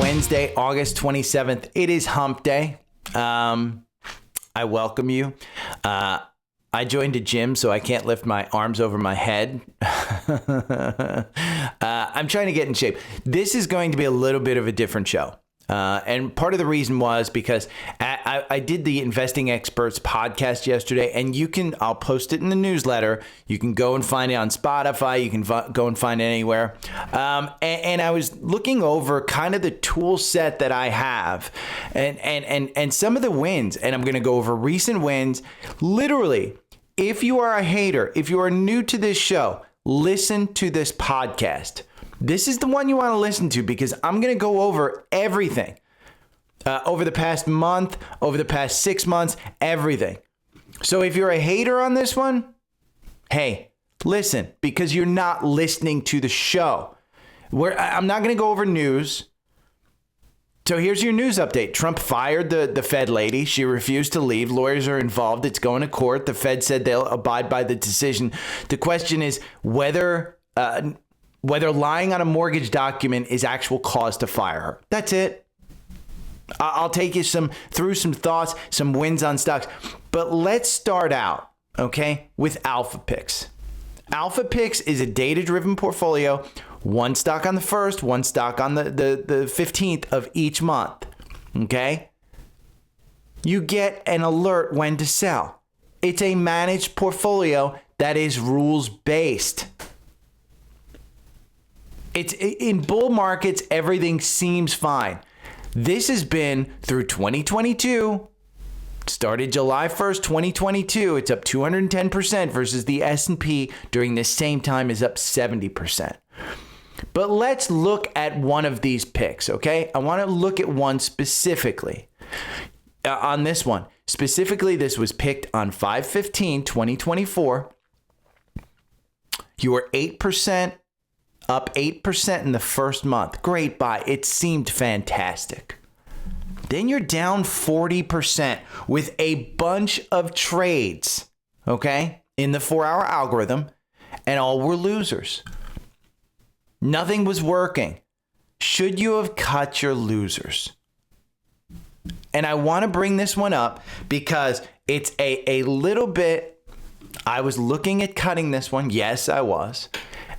Wednesday, August 27th. It is hump day. I welcome you. I joined a gym, so I can't lift my arms over my head. I'm trying to get in shape. This is going to be a little bit of a different show. And part of the reason was because I did the Investing Experts podcast yesterday, and I'll post it in the newsletter. You can go and find it on Spotify. You can go and find it anywhere. And I was looking over kind of the tool set that I have and some of the wins, and I'm going to go over recent wins. Literally, if you are a hater, if you are new to this show, listen to this podcast. This is the one you want to listen to because I'm going to go over everything over the past month, over the past 6 months, everything. So if you're a hater on this one, hey, listen, because you're not listening to the show. I'm not going to go over news. So here's your news update. Trump fired the Fed lady. She refused to leave. Lawyers are involved. It's going to court. The Fed said they'll abide by the decision. The question is whether lying on a mortgage document is actual cause to fire her. That's it. I'll take you through some thoughts, some wins on stocks. But let's start out, okay, with Alpha Picks. Alpha Picks is a data-driven portfolio. One stock on the 1st, one stock on the 15th of each month, okay? You get an alert when to sell. It's a managed portfolio that is rules-based. It's in bull markets, everything seems fine. This has been through 2022. Started July 1st, 2022. It's up 210% versus the S&P during the same time is up 70%. But let's look at one of these picks, okay? I want to look at one specifically. On this one, specifically, this was picked on 5/15/2024. You were 8%, up 8% in the first month. Great buy. It seemed fantastic. Then you're down 40% with a bunch of trades, okay, in the 4-hour algorithm, and all were losers. Nothing was working. Should you have cut your losers? And I want to bring this one up because it's a little bit, I was looking at cutting this one. Yes, I was.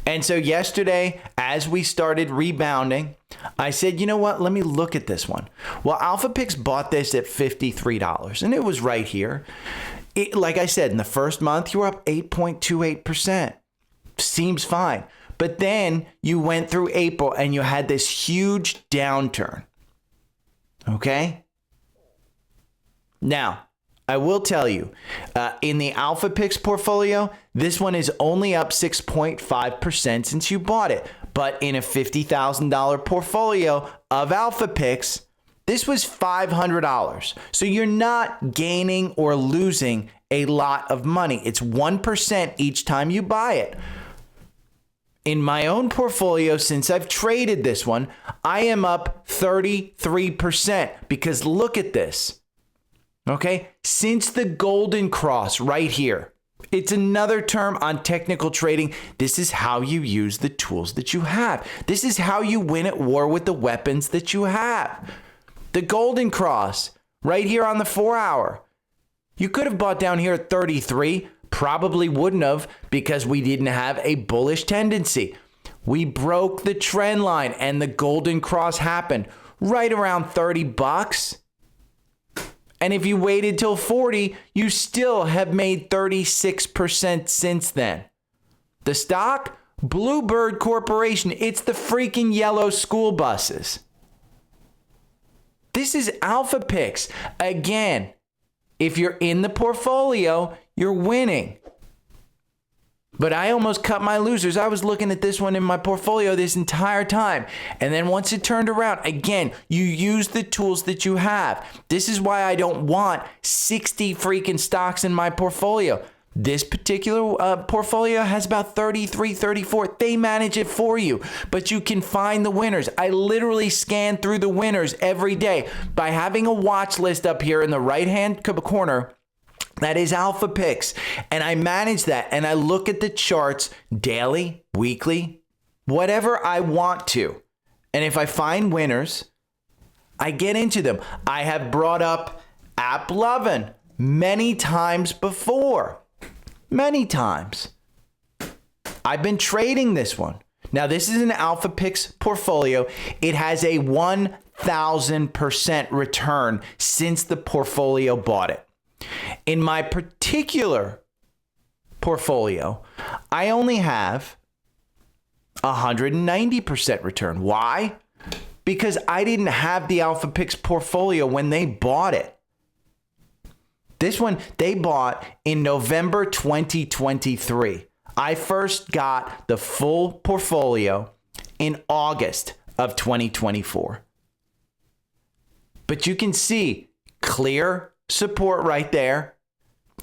And so yesterday, as we started rebounding, I said, you know what? Let me look at this one. Well, Alpha Picks bought this at $53, and it was right here. Like I said, in the first month, you were up 8.28%. Seems fine. But then you went through April and you had this huge downturn. Okay? Now, I will tell you, in the Alpha Picks portfolio, this one is only up 6.5% since you bought it. But in a $50,000 portfolio of Alpha Picks, this was $500. So you're not gaining or losing a lot of money. It's 1% each time you buy it. In my own portfolio, since I've traded this one, I am up 33% because look at this. Okay, since the golden cross right here, it's another term on technical trading. This is how you use the tools that you have. This is how you win at war with the weapons that you have. The golden cross right here on the 4-hour. You could have bought down here at 33, probably wouldn't have because we didn't have a bullish tendency. We broke the trend line and the golden cross happened right around $30. And if you waited till 40, you still have made 36% since then. The stock, Bluebird Corporation, it's the freaking yellow school buses. This is Alpha Picks. Again, if you're in the portfolio, you're winning. But I almost cut my losers. I was looking at this one in my portfolio this entire time. And then once it turned around, again, you use the tools that you have. This is why I don't want 60 freaking stocks in my portfolio. This particular portfolio has about 33, 34. They manage it for you, but you can find the winners. I literally scan through the winners every day by having a watch list up here in the right-hand corner. That is Alpha Picks. And I manage that and I look at the charts daily, weekly, whatever I want to. And if I find winners, I get into them. I have brought up AppLovin many times before. Many times. I've been trading this one. Now, this is an Alpha Picks portfolio. It has a 1,000% return since the portfolio bought it. In my particular portfolio, I only have 190% return. Why? Because I didn't have the Alpha Picks portfolio when they bought it. This one they bought in November 2023. I first got the full portfolio in August of 2024. But you can see clear support right there.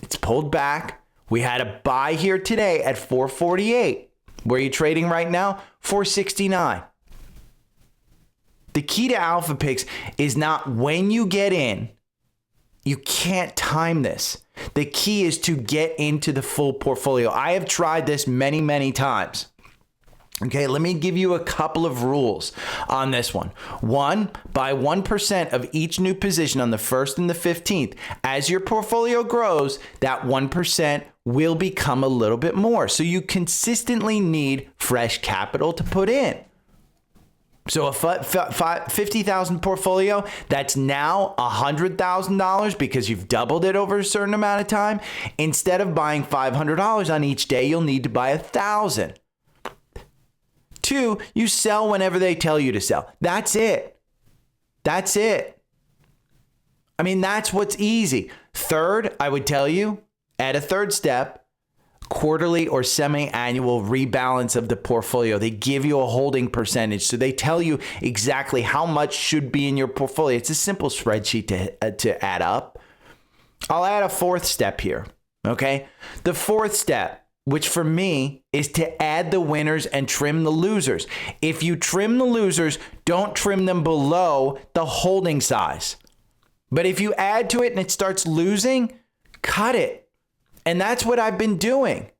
It's pulled back. We had a buy here today at 448. Where are you trading right now? 469. The key to Alpha Picks is not when you get in. You can't time this. The key is to get into the full portfolio. I have tried this many, many times. Okay, let me give you a couple of rules on this one. One, buy 1% of each new position on the 1st and the 15th. As your portfolio grows, that 1% will become a little bit more. So you consistently need fresh capital to put in. So a $50,000 portfolio, that's now $100,000 because you've doubled it over a certain amount of time. Instead of buying $500 on each day, you'll need to buy $1,000. 2, you sell whenever they tell you to sell. That's it. That's it. I mean, that's what's easy. Third, I would tell you, add a third step. Quarterly or semi-annual rebalance of the portfolio. They give you a holding percentage. So they tell you exactly how much should be in your portfolio. It's a simple spreadsheet to add up. I'll add a fourth step here. Okay. The fourth step, which for me is to add the winners and trim the losers. If you trim the losers, don't trim them below the holding size. But if you add to it and it starts losing, cut it. And that's what I've been doing.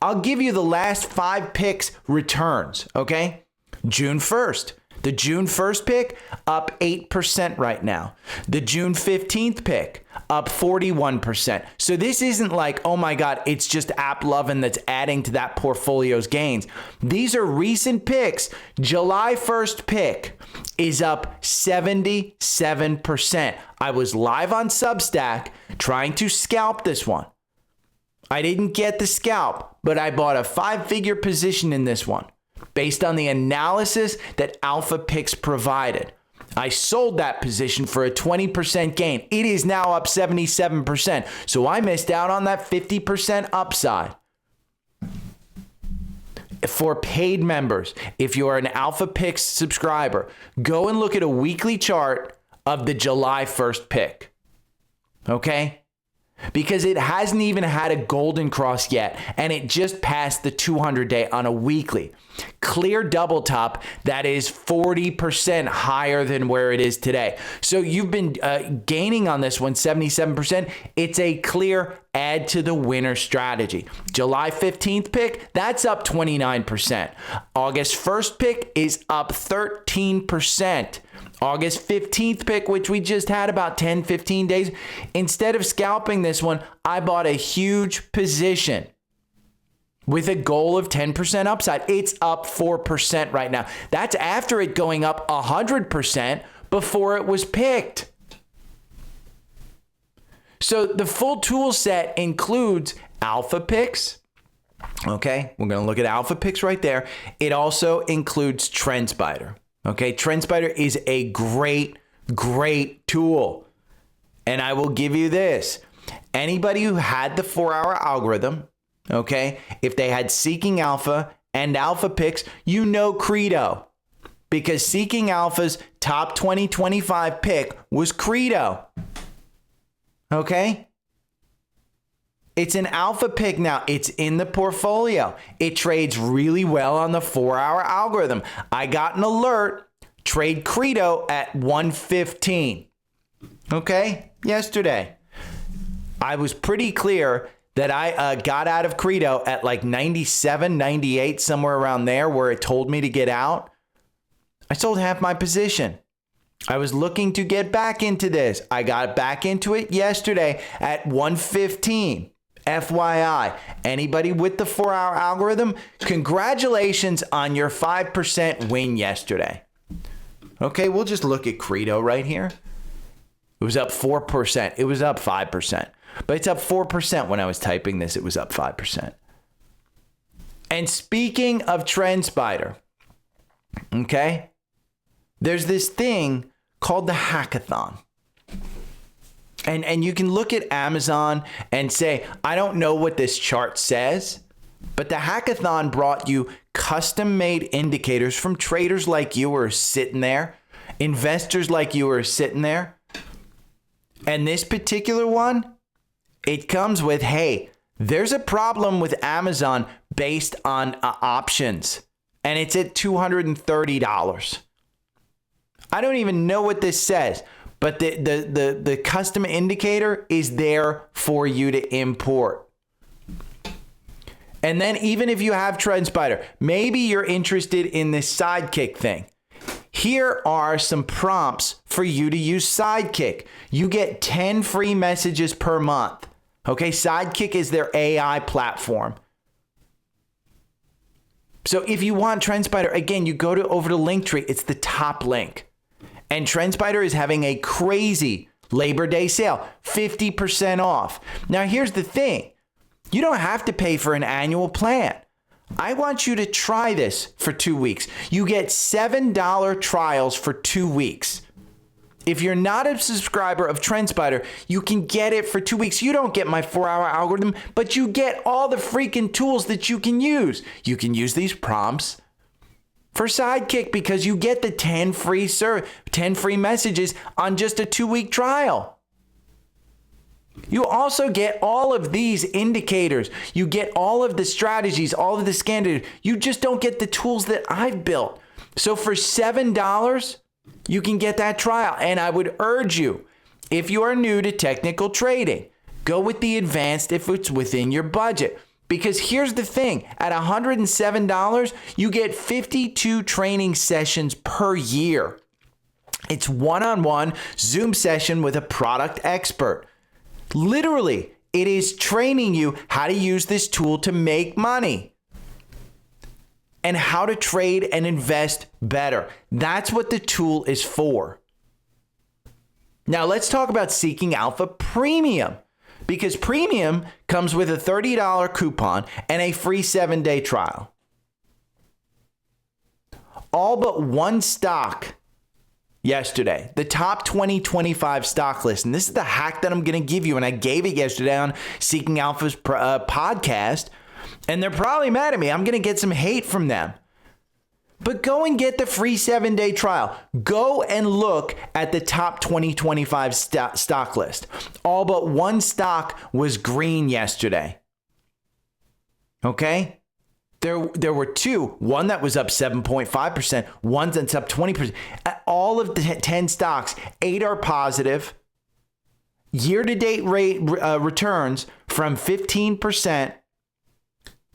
I'll give you the last 5 picks returns, okay? June 1st. The June 1st pick, up 8% right now. The June 15th pick, up 41%. So this isn't like, oh my God, it's just AppLovin that's adding to that portfolio's gains. These are recent picks. July 1st pick is up 77%. I was live on Substack trying to scalp this one. I didn't get the scalp, but I bought a 5-figure position in this one based on the analysis that Alpha Picks provided. I sold that position for a 20% gain. It is now up 77%. So I missed out on that 50% upside. For paid members, if you are an Alpha Picks subscriber, go and look at a weekly chart of the July 1st pick. Okay? Because it hasn't even had a golden cross yet, and it just passed the 200-day on a weekly. Clear double top that is 40% higher than where it is today. So you've been gaining on this one 77%. It's a clear add to the winner strategy. July 15th pick, that's up 29%. August 1st pick is up 13%. August 15th pick, which we just had about 10, 15 days. Instead of scalping this one, I bought a huge position with a goal of 10% upside. It's up 4% right now. That's after it going up 100% before it was picked. So the full tool set includes Alpha Picks. Okay, we're going to look at Alpha Picks right there. It also includes TrendSpider. Okay, TrendSpider is a great, great tool. And I will give you this. Anybody who had the 4-hour algorithm, okay, if they had Seeking Alpha and Alpha Picks, you know Credo. Because Seeking Alpha's top 2025 pick was Credo. Okay? It's an Alpha Pick now. It's in the portfolio. It trades really well on the 4-hour algorithm. I got an alert, trade Credo at 115. Okay? Yesterday. I was pretty clear that I got out of Credo at like 97, 98, somewhere around there where it told me to get out. I sold half my position. I was looking to get back into this. I got back into it yesterday at 115. FYI, anybody with the 4-hour algorithm, congratulations on your 5% win yesterday. Okay, we'll just look at Credo right here. It was up 4%. It was up 5%. But it's up 4% when I was typing this. It was up 5%. And speaking of TrendSpider, okay, there's this thing called the hackathon. And you can look at Amazon and say, I don't know what this chart says, but the hackathon brought you custom-made indicators from traders like you who are sitting there, investors like you who are sitting there. And this particular one, it comes with, hey, there's a problem with Amazon based on options, and it's at $230. I don't even know what this says, but the custom indicator is there for you to import. And then even if you have TrendSpider, maybe you're interested in this Sidekick thing. Here are some prompts for you to use Sidekick. You get 10 free messages per month. Okay, Sidekick is their AI platform. So if you want TrendSpider, again, you go over to Linktree. It's the top link. And TrendSpider is having a crazy Labor Day sale, 50% off. Now, here's the thing. You don't have to pay for an annual plan. I want you to try this for 2 weeks. You get $7 trials for 2 weeks. If you're not a subscriber of TrendSpider, you can get it for 2 weeks. You don't get my 4-hour algorithm, but you get all the freaking tools that you can use. You can use these prompts for Sidekick because you get the 10 free messages on just a 2-week trial. You also get all of these indicators. You get all of the strategies, all of the scanners. You just don't get the tools that I've built. So for $7, you can get that trial. And I would urge you, if you are new to technical trading, go with the advanced if it's within your budget. Because here's the thing, at $107, you get 52 training sessions per year. It's one-on-one Zoom session with a product expert. Literally, it is training you how to use this tool to make money and how to trade and invest better. That's what the tool is for. Now let's talk about Seeking Alpha Premium. Because Premium comes with a $30 coupon and a free 7-day trial. All but one stock yesterday, the top 2025 stock list. And this is the hack that I'm going to give you. And I gave it yesterday on Seeking Alpha's podcast. And they're probably mad at me. I'm going to get some hate from them. But go and get the free 7-day trial. Go and look at the top 2025 stock list. All but one stock was green yesterday. Okay? There were two. One that was up 7.5%. One that's up 20%. All of the 10 stocks, 8 are positive. Year-to-date rate returns from 15%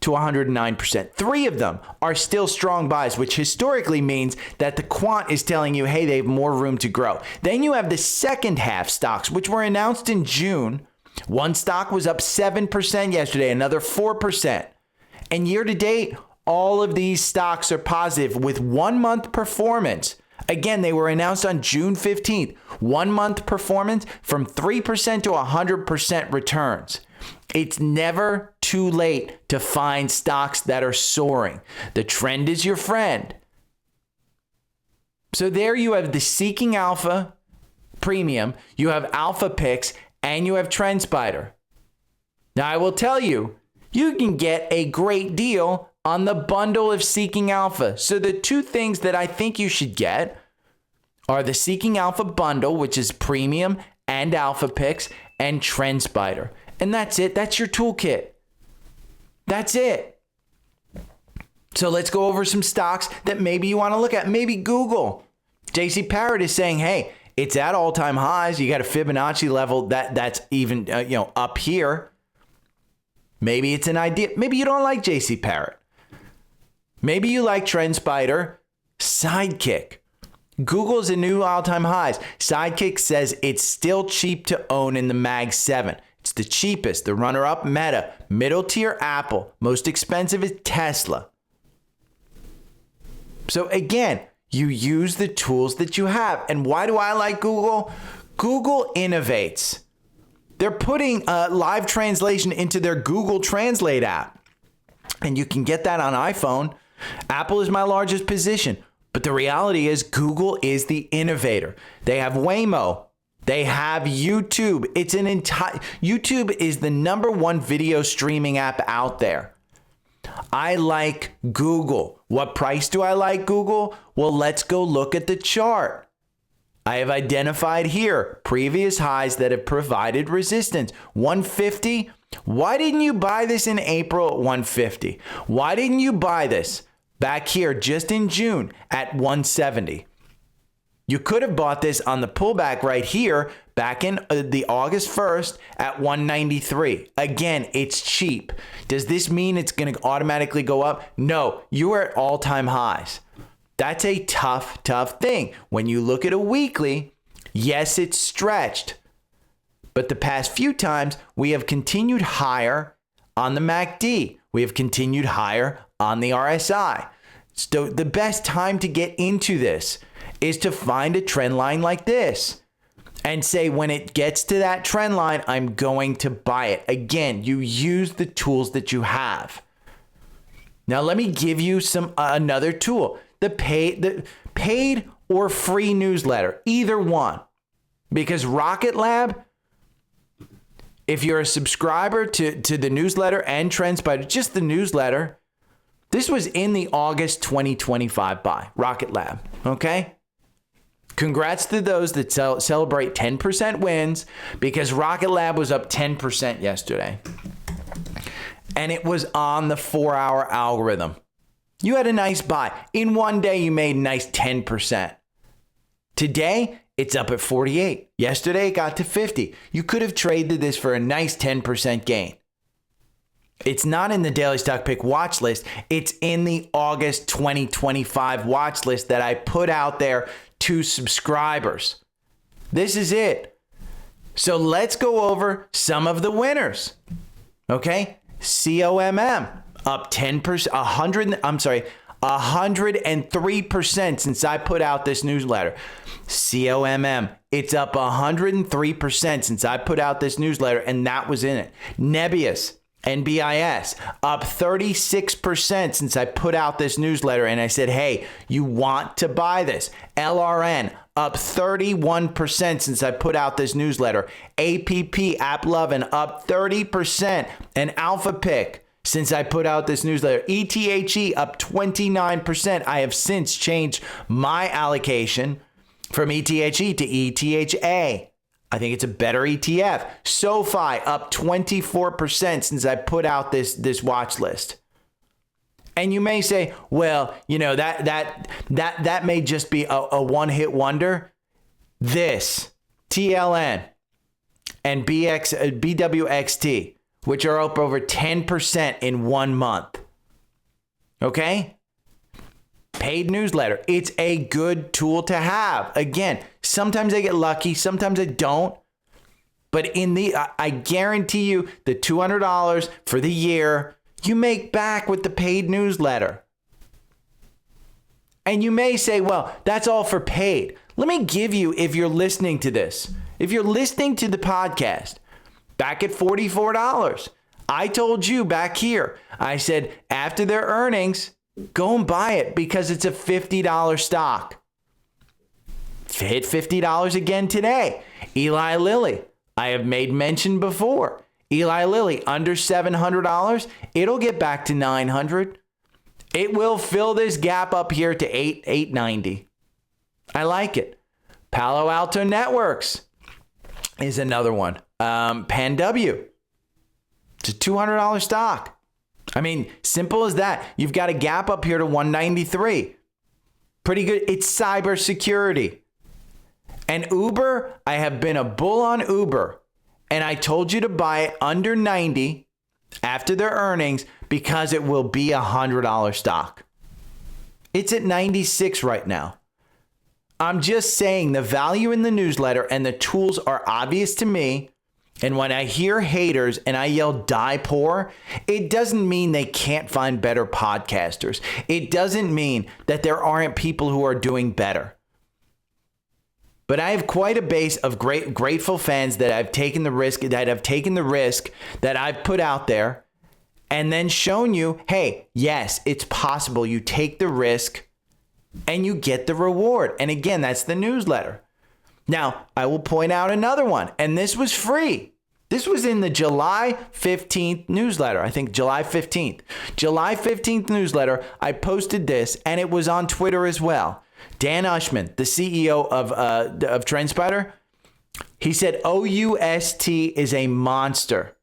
to 109%. 3 of them are still strong buys, which historically means that the quant is telling you, hey, they have more room to grow. Then you have the second half stocks, which were announced in June. One stock was up 7% yesterday, another 4%. And year to date, all of these stocks are positive with 1 month performance. Again, they were announced on June 15th. 1 month performance from 3% to 100% returns. It's never too late to find stocks that are soaring. The trend is your friend. So there you have the Seeking Alpha Premium, you have Alpha Picks, and you have TrendSpider. Now I will tell you, you can get a great deal on the bundle of Seeking Alpha. So the 2 things that I think you should get are the Seeking Alpha bundle, which is Premium and Alpha Picks, and TrendSpider. And that's it. That's your toolkit. That's it. So let's go over some stocks that maybe you want to look at. Maybe Google. JC Parrott is saying, hey, it's at all-time highs. You got a Fibonacci level that's even up here. Maybe it's an idea. Maybe you don't like JC Parrott. Maybe you like TrendSpider, Sidekick. Google's a new all-time highs. Sidekick says it's still cheap to own in the Mag 7. It's the cheapest. The runner-up, Meta. Middle tier, Apple. Most expensive is Tesla. So again, you use the tools that you have. And why do I like Google? Google innovates. They're putting live translation into their Google Translate app. And you can get that on iPhone. Apple is my largest position. But the reality is Google is the innovator. They have Waymo. They have YouTube. It's an entire YouTube is the #1 video streaming app out there. I like Google. What price do I like Google? Well, let's go look at the chart. I have identified here previous highs that have provided resistance. 150. Why didn't you buy this in April at 150? Why didn't you buy this back here just in June at 170? You could have bought this on the pullback right here back in the August 1st at 193. Again, it's cheap. Does this mean it's going to automatically go up? No, you are at all-time highs. That's a tough thing. When you look at a weekly, yes, it's stretched. But the past few times, we have continued higher on the MACD. We have continued higher on the RSI. So the best time to get into this is to find a trend line like this and say, when it gets to that trend line, I'm going to buy it. Again, you use the tools that you have. Now, let me give you another tool, the paid or free newsletter, either one. Because Rocket Lab, if you're a subscriber to the newsletter and TrendSpider, just the newsletter, this was in the August 2025 buy, Rocket Lab, okay? Congrats to those that celebrate 10% wins, because Rocket Lab was up 10% yesterday. And it was on the 4-hour algorithm. You had a nice buy. In one day, you made a nice 10%. Today, it's up at 48. Yesterday, it got to 50. You could have traded this for a nice 10% gain. It's not in the Daily Stock Pick watch list. It's in the August 2025 watch list that I put out there to subscribers. This is it. So let's go over some of the winners. Okay? COMM up 103% since I put out this newsletter. COMM, it's up 103% since I put out this newsletter, and that was in it. Nebius, NBIS, up 36% since I put out this newsletter and I said, hey, you want to buy this. LRN, up 31% since I put out this newsletter. APP, AppLovin, up 30%. And Alpha Pick, since I put out this newsletter. ETHE, up 29%. I have since changed my allocation from ETHE to ETHA. I think it's a better ETF. SoFi up 24% since I put out this watch list. And you may say, well, you know, that may just be a one-hit wonder. This, TLN and BWXT, which are up over 10% in 1 month. Okay? Paid newsletter. It's a good tool to have. Again, sometimes I get lucky, sometimes I don't. But I guarantee you the $200 for the year, you make back with the paid newsletter. And you may say, well, that's all for paid. Let me give you, if you're listening to this, if you're listening to the podcast, back at $44, I told you back here, I said, after their earnings, go and buy it because it's a $50 stock. Hit $50 again today. Eli Lilly, I have made mention before. Eli Lilly, under $700, it'll get back to $900. It will fill this gap up here to $890. I like it. Palo Alto Networks is another one. PanW, it's a $200 stock. I mean, simple as that. You've got a gap up here to 193. Pretty good. It's cybersecurity. And Uber, I have been a bull on Uber. And I told you to buy it under 90 after their earnings because it will be a $100 stock. It's at 96 right now. I'm just saying the value in the newsletter and the tools are obvious to me. And when I hear haters and I yell die poor, it doesn't mean they can't find better podcasters. It doesn't mean that there aren't people who are doing better. But I have quite a base of grateful fans that I've taken the risk, that I've put out there and then shown you, hey, yes, it's possible. You take the risk and you get the reward. And again, that's the newsletter. Now, I will point out another one, and this was free. This was in the July 15th newsletter. I think July 15th. July 15th newsletter, I posted this, and it was on Twitter as well. Dan Ushman, the CEO of TrendSpider, he said, OUST is a monster.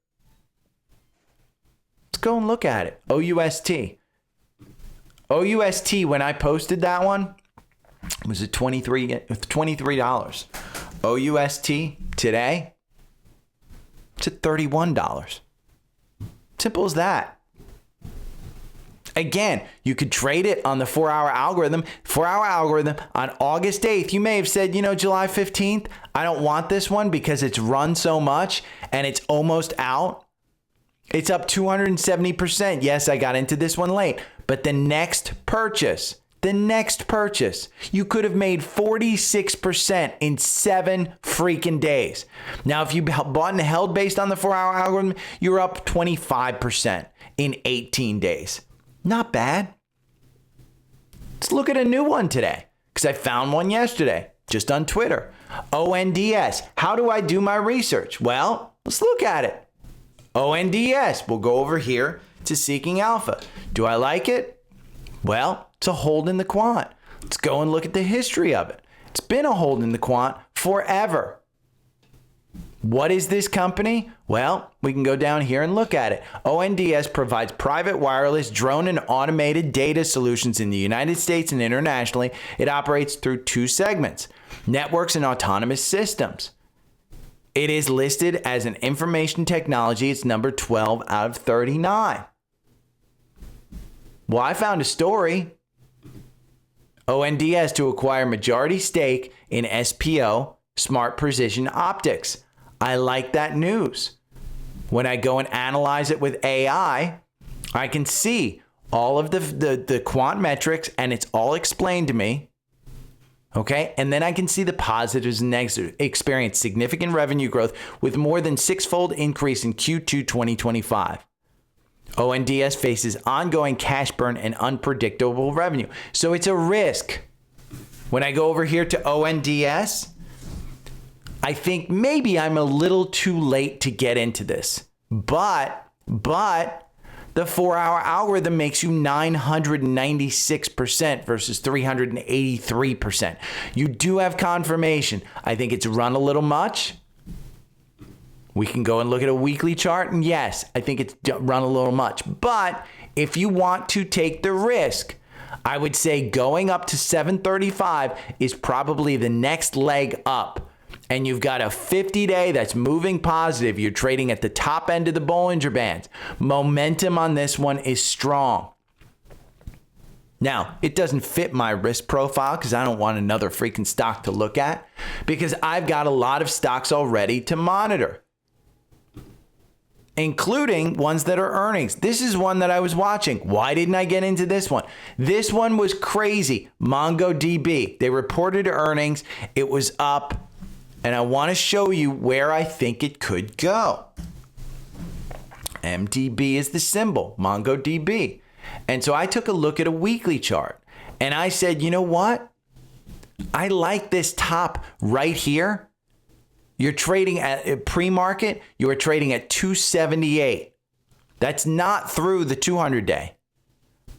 Let's go and look at it. OUST. OUST, when I posted that one, was it $23? OUST today, it's at $31. Simple as that. Again, you could trade it on the 4-hour algorithm. 4-hour algorithm on August 8th. You may have said, July 15th, I don't want this one because it's run so much and it's almost out. It's up 270%. Yes, I got into this one late. But the next purchase, you could have made 46% in 7 freaking days. Now, if you bought and held based on the 4-hour algorithm, you're up 25% in 18 days. Not bad. Let's look at a new one today because I found one yesterday just on Twitter. ONDS. How do I do my research? Well, let's look at it. ONDS. We'll go over here to Seeking Alpha. Do I like it? Well, it's a hold in the quant. Let's go and look at the history of it. It's been a hold in the quant forever. What is this company? Well, we can go down here and look at it. ONDS provides private wireless, drone, and automated data solutions in the United States and internationally. It operates through 2 segments, networks and autonomous systems. It is listed as an information technology. It's number 12 out of 39. Well, I found a story. ONDS to acquire majority stake in SPO, Smart Precision Optics. I like that news. When I go and analyze it with AI, I can see all of the quant metrics and it's all explained to me. Okay, and then I can see the positives and negatives. Experience significant revenue growth with more than 6-fold increase in Q2 2025. ONDS faces ongoing cash burn and unpredictable revenue. So it's a risk. When I go over here to ONDS, I think maybe I'm a little too late to get into this. But the 4-hour algorithm makes you 996% versus 383%. You do have confirmation. I think it's run a little much. We can go and look at a weekly chart, and yes, I think it's run a little much. But if you want to take the risk, I would say going up to 735 is probably the next leg up. And you've got a 50-day that's moving positive. You're trading at the top end of the Bollinger Bands. Momentum on this one is strong. Now, it doesn't fit my risk profile because I don't want another freaking stock to look at because I've got a lot of stocks already to monitor, including ones that are earnings. This is one that I was watching. Why didn't I get into this one? This one was crazy. MongoDB. They reported earnings. It was up. And I want to show you where I think it could go. MDB is the symbol, MongoDB. And so I took a look at a weekly chart and I said, you know what? I like this top right here. You're trading at pre-market, you are trading at 278. That's not through the 200-day.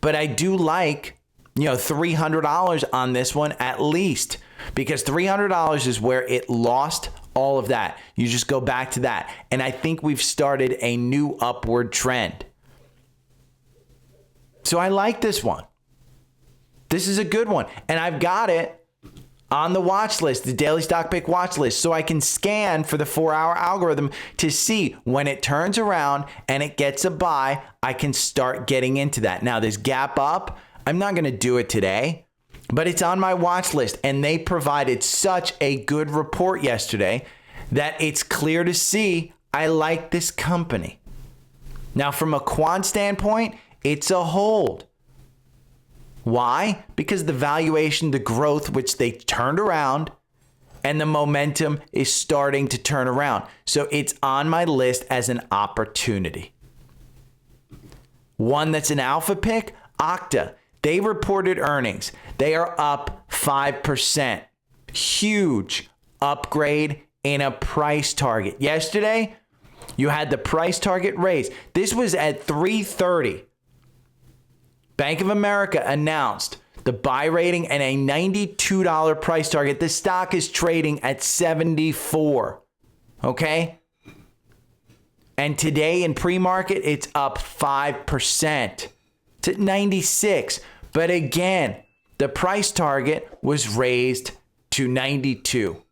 But I do like, $300 on this one at least. Because $300 is where it lost all of that. You just go back to that. And I think we've started a new upward trend. So I like this one. This is a good one. And I've got it on the watch list, the daily stock pick watch list. So I can scan for the 4-hour algorithm to see when it turns around and it gets a buy, I can start getting into that. Now this gap up, I'm not going to do it today. but it's on my watch list. And they provided such a good report yesterday that it's clear to see I like this company. Now, from a quant standpoint, it's a hold. Why? Because the valuation, the growth, which they turned around, and the momentum is starting to turn around. So it's on my list as an opportunity. One that's an alpha pick, Okta. They reported earnings. They are up 5%. Huge upgrade in a price target. Yesterday, you had the price target raised. This was at $3.30. Bank of America announced the buy rating and a $92 price target. The stock is trading at $74. Okay? And today in pre-market, it's up 5% to $96. But again, the price target was raised to $92.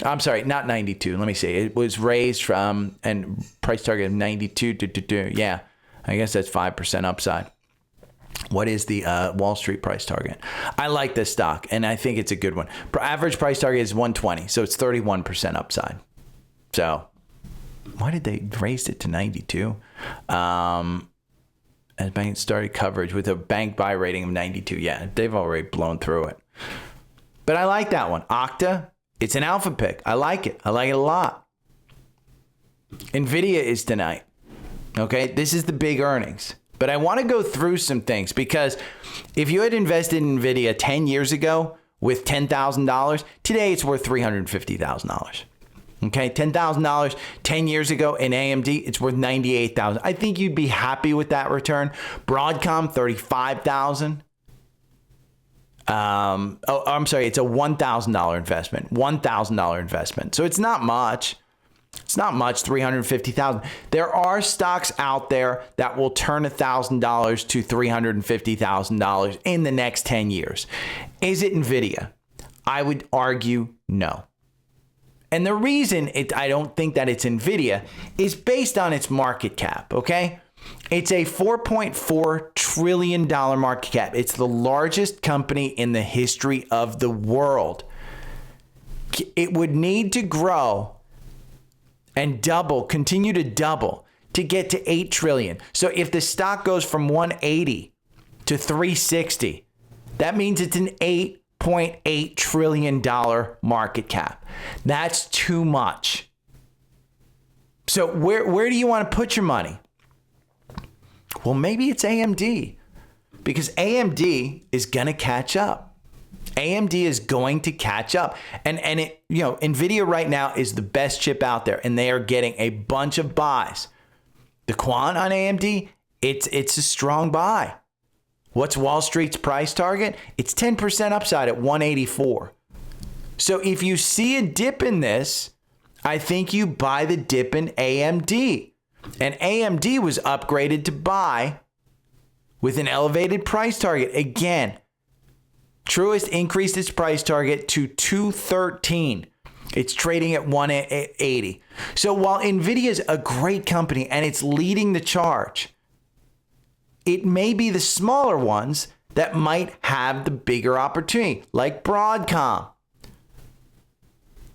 I'm sorry, not 92. Let me see. It was raised from and price target of 92 to yeah. I guess that's 5% upside. What is the Wall Street price target? I like this stock, and I think it's a good one. Average price target is 120, so it's 31% upside. So why did they raise it to 92? As bank started coverage with a bank buy rating of 92. Yeah, they've already blown through it. But I like that one. Okta, it's an alpha pick. I like it. I like it a lot. NVIDIA is tonight. Okay, this is the big earnings. But I want to go through some things because if you had invested in NVIDIA 10 years ago with $10,000, today it's worth $350,000. Okay, $10,000 10 years ago in AMD, it's worth $98,000. I think you'd be happy with that return. Broadcom, $35,000. I'm sorry, it's a $1,000 investment. $1,000 investment. So it's not much. It's not much, $350,000. There are stocks out there that will turn $1,000 to $350,000 in the next 10 years. Is it NVIDIA? I would argue no. And the reason I don't think that it's NVIDIA is based on its market cap, okay? It's a $4.4 trillion market cap. It's the largest company in the history of the world. It would need to grow and continue to double to get to 8 trillion. So if the stock goes from 180 to 360, that means it's an $8.8 trillion market cap. That's too much. So where do you want to put your money? Well, maybe it's AMD, because AMD is going to catch up. AMD is going to catch up. And it, NVIDIA right now is the best chip out there, and they are getting a bunch of buys. The quant on AMD, it's a strong buy. What's Wall Street's price target? It's 10% upside at 184. So if you see a dip in this, I think you buy the dip in AMD. And AMD was upgraded to buy with an elevated price target. Again, Truist increased its price target to $213. It's trading at $180. So while NVIDIA is a great company and it's leading the charge, it may be the smaller ones that might have the bigger opportunity, like Broadcom.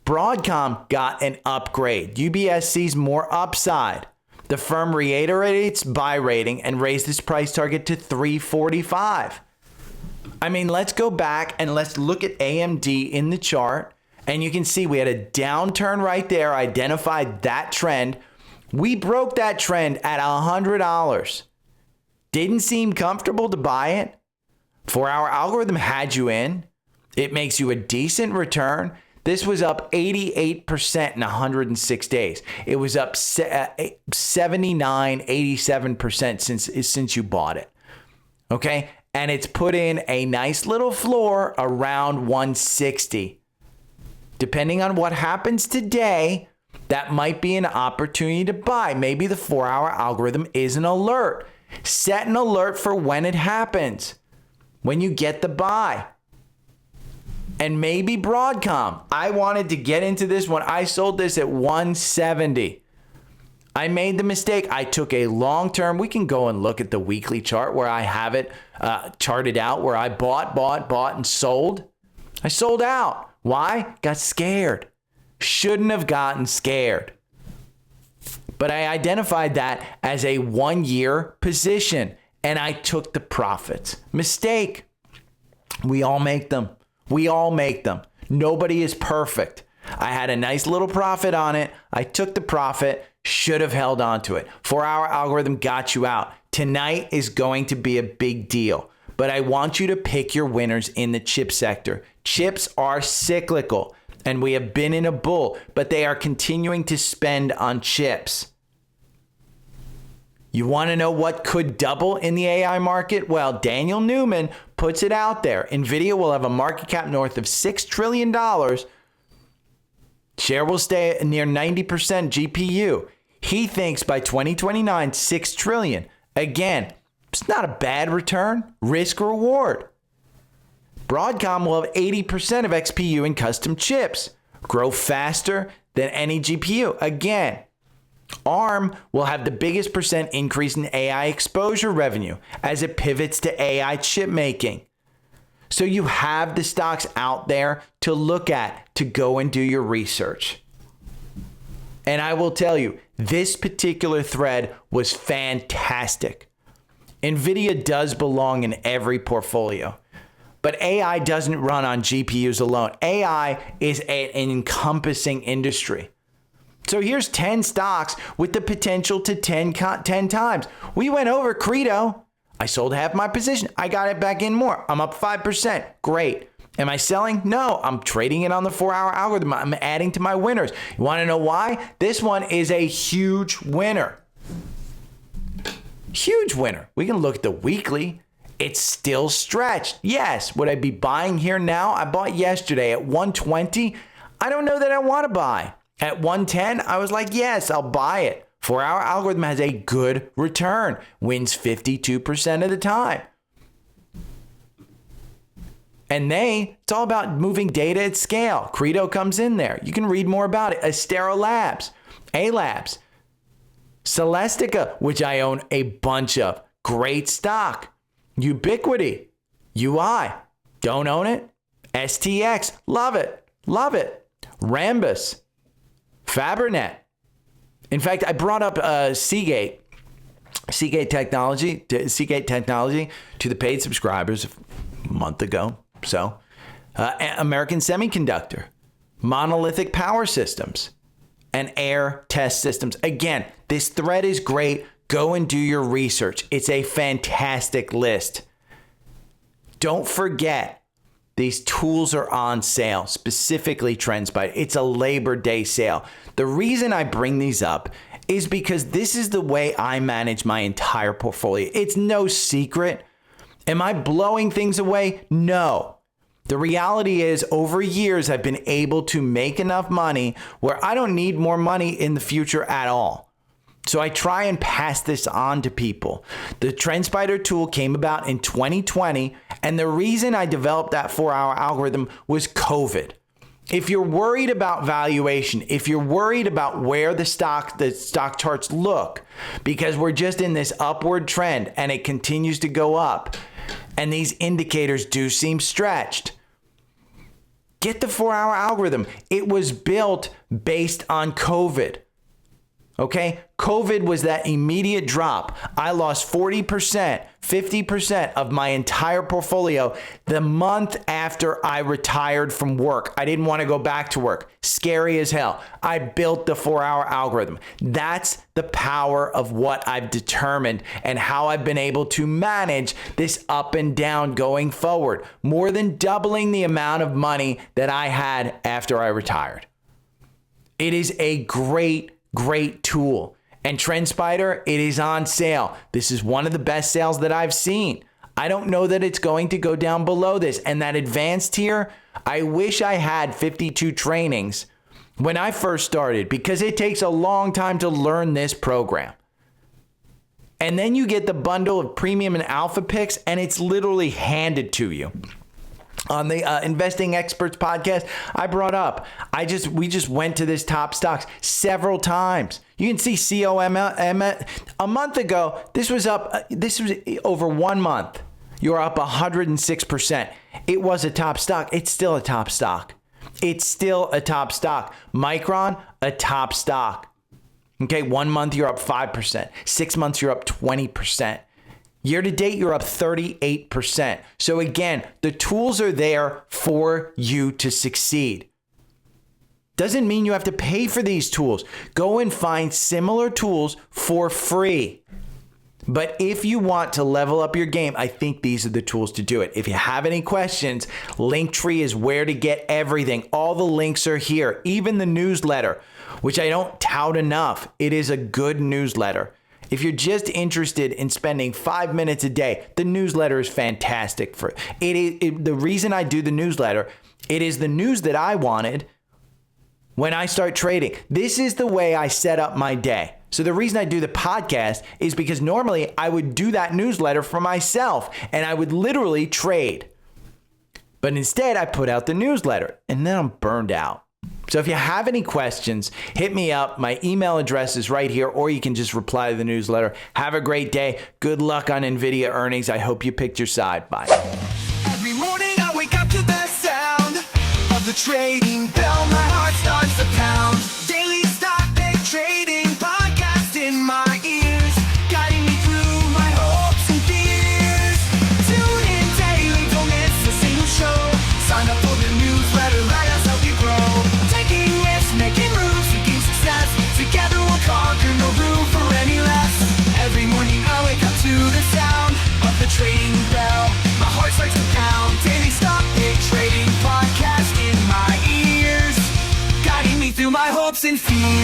Broadcom got an upgrade. UBS sees more upside. The firm reiterated its buy rating and raised its price target to $345. I mean, let's go back and let's look at AMD in the chart. And you can see we had a downturn right there, identified that trend. We broke that trend at $100. Didn't seem comfortable to buy it. 4-hour algorithm had you in. It makes you a decent return. This was up 88% in 106 days. It was up 79, 87% since you bought it. Okay? And it's put in a nice little floor around 160. Depending on what happens today, that might be an opportunity to buy. Maybe the 4-hour algorithm is an alert. Set an alert for when it happens, when you get the buy. And maybe Broadcom. I wanted to get into this when I sold this at 170. I made the mistake. I took a long-term. We can go and look at the weekly chart where I have it charted out where I bought, and sold. I sold out. Why? Got scared. Shouldn't have gotten scared. But I identified that as a 1-year position and I took the profits. Mistake. We all make them. Nobody is perfect. I had a nice little profit on it. I took the profit, should have held on to it. 4-hour algorithm got you out. Tonight is going to be a big deal, but I want you to pick your winners in the chip sector. Chips are cyclical and we have been in a bull, but they are continuing to spend on chips. You want to know what could double in the AI market? Well, Daniel Newman puts it out there. NVIDIA will have a market cap north of $6 trillion. Share will stay near 90% GPU. He thinks by 2029, $6 trillion. Again, it's not a bad return. Risk reward. Broadcom will have 80% of XPU in custom chips. Grow faster than any GPU. Again, ARM will have the biggest percent increase in AI exposure revenue as it pivots to AI chip making. So you have the stocks out there to look at, to go and do your research. And I will tell you, this particular thread was fantastic. NVIDIA does belong in every portfolio, but AI doesn't run on GPUs alone. AI is an encompassing industry. So here's 10 stocks with the potential to 10 times. We went over Credo. I sold half my position. I got it back in more. I'm up 5%. Great. Am I selling? No, I'm trading it on the 4-hour algorithm. I'm adding to my winners. You want to know why? This one is a huge winner. Huge winner. We can look at the weekly. It's still stretched. Yes. Would I be buying here now? I bought yesterday at 120. I don't know that I want to buy. At 110, I was like, yes, I'll buy it. 4-hour algorithm has a good return. Wins 52% of the time. And it's all about moving data at scale. Credo comes in there. You can read more about it. Astera Labs, A-Labs, Celestica, which I own a bunch of. Great stock. Ubiquity, UI, don't own it. STX, love it. Rambus, Fabrinet. In fact, I brought up Seagate Technology to the paid subscribers a month ago. So, American Semiconductor, Monolithic Power Systems, and Air Test Systems. Again, this thread is great. Go and do your research. It's a fantastic list. Don't forget, these tools are on sale, specifically TrendSpider. It's a Labor Day sale. The reason I bring these up is because this is the way I manage my entire portfolio. It's no secret. Am I blowing things away? No. The reality is, over years, I've been able to make enough money where I don't need more money in the future at all. So I try and pass this on to people. The TrendSpider tool came about in 2020, and the reason I developed that 4-hour algorithm was COVID. If you're worried about valuation, if you're worried about where the stock charts look, because we're just in this upward trend and it continues to go up, and these indicators do seem stretched, get the 4-hour algorithm. It was built based on COVID. Okay, COVID was that immediate drop. I lost 40%, 50% of my entire portfolio the month after I retired from work. I didn't want to go back to work. Scary as hell. I built the 4-hour algorithm. That's the power of what I've determined and how I've been able to manage this up and down going forward, more than doubling the amount of money that I had after I retired. It is a great tool. And TrendSpider, it is on sale. This is one of the best sales that I've seen. I don't know that it's going to go down below this. And that advanced tier, I wish I had 52 trainings when I first started, because it takes a long time to learn this program. And then you get the bundle of premium and alpha picks, and it's literally handed to you. on the Investing Experts podcast, I brought up, we just went to this top stocks several times. You can see COM a month ago. This was over 1 month. You're up 106%. It was a top stock. It's still a top stock. It's still a top stock. Micron, a top stock. Okay, 1 month you're up 5%. 6 months you're up 20%. Year to date, you're up 38%. So again, the tools are there for you to succeed. Doesn't mean you have to pay for these tools. Go and find similar tools for free. But if you want to level up your game, I think these are the tools to do it. If you have any questions, Linktree is where to get everything. All the links are here, even the newsletter, which I don't tout enough. It is a good newsletter. If you're just interested in spending 5 minutes a day, the newsletter is fantastic for it. The reason I do the newsletter, it is the news that I wanted when I start trading. This is the way I set up my day. So the reason I do the podcast is because normally I would do that newsletter for myself and I would literally trade. But instead I put out the newsletter and then I'm burned out. So if you have any questions, hit me up. My email address is right here, or you can just reply to the newsletter. Have a great day. Good luck on NVIDIA earnings. I hope you picked your side. Bye. Every morning I wake up to the sound of the trading bell. My heart starts to pound. Daily stock pick trading podcast in my ears, guiding me through my hopes and fears. Tune in daily, don't miss a single show. Sign up for the newsletter, let us help you grow. Taking risks, making moves, seeking success. Together we'll conquer, no room for any less. Every morning I wake up to the sound of the trading bell. My heart starts to pound. Daily stock pick trading podcast in my ears, guiding me through my hopes and fears.